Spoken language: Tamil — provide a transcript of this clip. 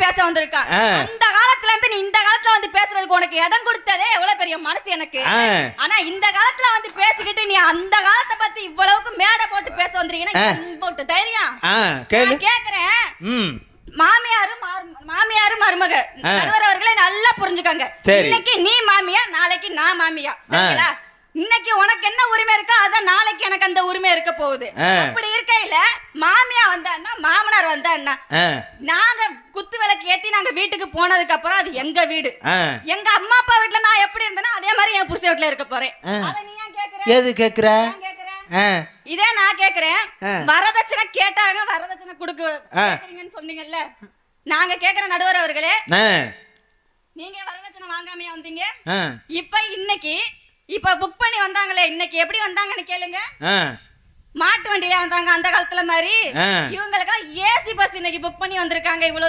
பேச வந்திருக்கான். அந்த காலத்துல இருந்து நீ இந்த காலத்துல வந்து பேசுறதுக்கு உனக்கு இடம் கொடுத்ததே எவ்வளவு பெரிய மனசு எனக்கு. ஆனா இந்த காலத்துல வந்து பேசிக்கிட்டு நீ அந்த காலத்தை பத்தி இவ்வளவுக்கு மேடை போட்டு பேச வந்திருக்கீங்கன்னா போட்டு தைரியம் கேக்குறேன். மாமியாரு மருமக நடுவர் அவர்களே நல்லா புரிஞ்சுக்கங்க. இன்னைக்கு நீ மாமியா, நாளைக்கு நான் மாமியா, சரிங்களா? இன்னைக்கு உனக்கு என்ன உரிமை இருக்கோ அதான் நாளைக்கு எனக்கு அந்த உரிமை இருக்க போகுது. அப்படி இருக்கையில மாமியா வந்தான்னா மாமனார் வந்தான்னா நாங்க குத்து விளக்கு ஏத்தி நாங்க வீட்டுக்கு போனதுக்கு அப்புறம் அது எங்க வீடு. எங்க அம்மா அப்பா வீட்டுல நான் எப்படி இருந்தேன்னா அதே மாதிரி என் புருஷன் வீட்டுல இருக்க போறேன். அத நீ ஏன் கேக்குற? எது கேக்குற? இதே நான் கேக்குறேன். வரதட்சணை கேட்டாங்க, வரதட்சணை கொடுக்குறீங்கன்னு சொன்னீங்கல்ல, நாங்க கேக்குற நடுவர் அவர்களே, நீங்க வரதட்சணை வாங்காமையா வந்தீங்க? இப்ப புக் பண்ணி வந்தாங்களே, இன்னைக்கு எப்படி வந்தாங்கன்னு கேளுங்க. மாட்டு வண்டியில வந்தாங்க அந்த காலத்துல மாதிரி. இவங்களுக்கு ஏசி பஸ் இன்னைக்கு புக் பண்ணி வந்திருக்காங்க. இவ்வளவு